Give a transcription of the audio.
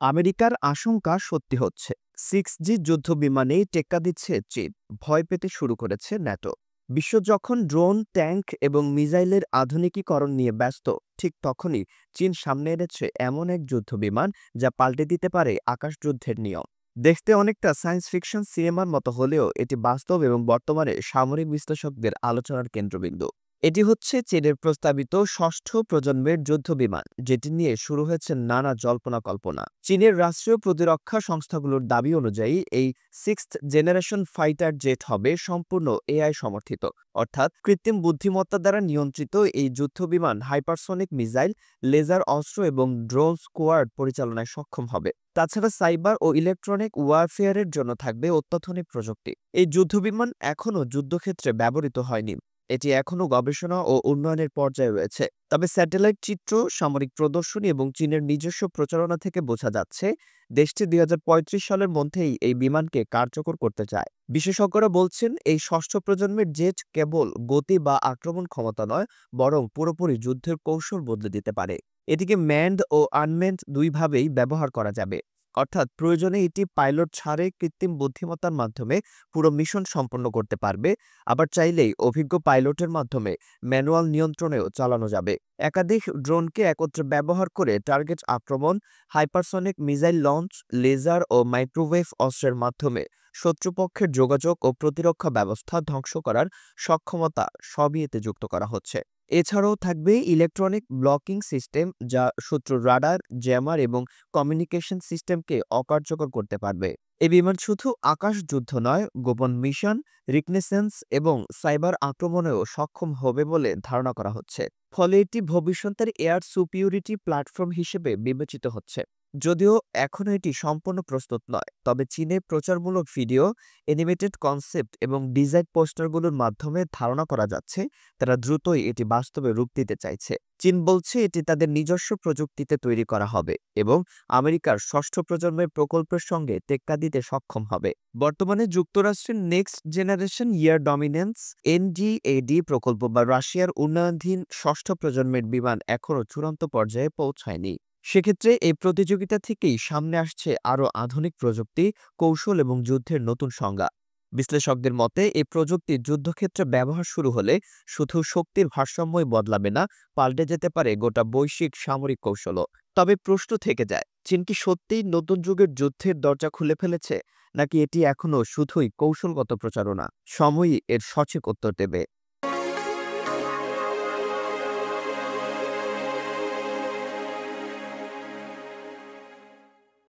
আমেরিকার আশঙ্কা সত্যি হচ্ছে। 6G যুদ্ধ বিমানেই টেক্কা দিচ্ছে চীন। ভয় পেতে শুরু করেছে ন্যাটো। বিশ্ব যখন ড্রোন, ট্যাঙ্ক এবং মিসাইলের আধুনিকীকরণ নিয়ে ব্যস্ত, ঠিক তখনই চীন সামনে এনেছে এমন এক যুদ্ধ বিমান যা পাল্টে দিতে পারে আকাশযুদ্ধের নিয়ম। দেখতে অনেকটা সায়েন্স ফিকশন সিনেমার মতো হলেও এটি বাস্তব এবং বর্তমানে সামরিক বিশ্লেষকদের আলোচনার কেন্দ্রবিন্দু। এটি হচ্ছে চীনের প্রস্তাবিত ষষ্ঠ প্রজন্মের যুদ্ধবিমান, যেটি নিয়ে শুরু হয়েছে নানা জল্পনা কল্পনা। চীনের রাষ্ট্রীয় প্রতিরক্ষা সংস্থাগুলোর দাবি অনুযায়ী এই সিক্সথ জেনারেশন ফাইটার জেট হবে সম্পূর্ণ এআই সমর্থিত, অর্থাৎ কৃত্রিম বুদ্ধিমত্তা দ্বারা নিয়ন্ত্রিত। এই যুদ্ধবিমান হাইপারসনিক মিসাইল, লেজার অস্ত্র এবং ড্রোন স্কোয়াড পরিচালনায় সক্ষম হবে। তাছাড়া সাইবার ও ইলেকট্রনিক ওয়ারফেয়ারের জন্য থাকবে অত্যাধুনিক প্রযুক্তি। এই যুদ্ধবিমান এখনও যুদ্ধক্ষেত্রে ব্যবহৃত হয়নি। এটি এখনও গবেষণা ও উন্নয়নের পর্যায়ে রয়েছে। তবে স্যাটেলাইট চিত্র, সামরিক প্রদর্শনী এবং চীনের নিজস্ব প্রচারণা থেকে বোঝা যাচ্ছে দেশটি ২০৩৫ সালের মধ্যেই এই বিমানকে কার্যকর করতে চায়। বিশেষজ্ঞরা বলছেন এই ষষ্ঠ প্রজন্মের জেট কেবল গতি বা আক্রমণ ক্ষমতা নয়, বরং পুরোপুরি যুদ্ধের কৌশল বদলে দিতে পারে। এটিকে ম্যানড ও আনম্যানড দুইভাবেই ব্যবহার করা যাবে, অর্থাৎ প্রয়োজনে এটি পাইলট ছাড়ে কৃত্রিম বুদ্ধিমত্তার মাধ্যমে পুরো মিশন সম্পন্ন করতে পারবে। আবার চাইলেই অভিজ্ঞ পাইলটের মাধ্যমে ম্যানুয়াল নিয়ন্ত্রণেও চালানো যাবে। একাধিক ড্রোনকে একত্রে ব্যবহার করে টার্গেট আক্রমণ, হাইপারসনিক মিসাইল লঞ্চ, লেজার ও মাইক্রোওয়েভ অস্ত্রের মাধ্যমে শত্রুপক্ষের যোগাযোগ ও প্রতিরক্ষা ব্যবস্থা ধ্বংস করার সক্ষমতা সবই এতে যুক্ত করা হচ্ছে। এছাড়াও থাকবে ইলেকট্রনিক ব্লকিং সিস্টেম, যা শত্রুর রাডার, জ্যামার এবং কমিউনিকেশন সিস্টেমকে অকার্যকর করতে পারবে। এই বিমান শুধু আকাশ যুদ্ধ নয়, গোপন মিশন, রিকনেসেন্স এবং সাইবার আক্রমণেও সক্ষম হবে বলে ধারণা করা হচ্ছে। ফলে এটি ভবিষ্যতের এয়ার সুপিরিয়রিটি প্ল্যাটফর্ম হিসেবে বিবেচিত হচ্ছে। যদিও এখনও এটি সম্পূর্ণ প্রস্তুত নয়, তবে চীনের প্রচারমূলক ভিডিও, অ্যানিমেটেড কনসেপ্ট এবং ডিজাইন পোস্টারগুলোর মাধ্যমে ধারণা করা যাচ্ছে তারা দ্রুতই এটি বাস্তবে রূপ দিতে চাইছে। চীন বলছে এটি তাদের নিজস্ব প্রযুক্তিতে তৈরি করা হবে এবং আমেরিকার ষষ্ঠ প্রজন্মের প্রকল্পের সঙ্গে টেক্কা দিতে সক্ষম হবে। বর্তমানে যুক্তরাষ্ট্রের নেক্সট জেনারেশন ইয়ার ডমিনেন্স এনজিএডি প্রকল্প বা রাশিয়ার উন্নয়নাধীন ষষ্ঠ প্রজন্মের বিমান এখনও চূড়ান্ত পর্যায়ে পৌঁছায়নি। সেক্ষেত্রে এই প্রতিযোগিতা থেকেই সামনে আসছে আরও আধুনিক প্রযুক্তি, কৌশল এবং যুদ্ধের নতুন সংজ্ঞা। বিশ্লেষকদের মতে এই প্রযুক্তি যুদ্ধক্ষেত্রে ব্যবহার শুরু হলে শুধু শক্তির ভারসাম্যই বদলাবে না, পাল্টে যেতে পারে গোটা বৈশ্বিক সামরিক কৌশলও। তবে প্রশ্ন থেকে যায়, চীন কি সত্যিই নতুন যুগের যুদ্ধের দরজা খুলে ফেলেছে, নাকি এটি এখনও শুধুই কৌশলগত প্রচারণা? সময়ই এর সঠিক উত্তর দেবে।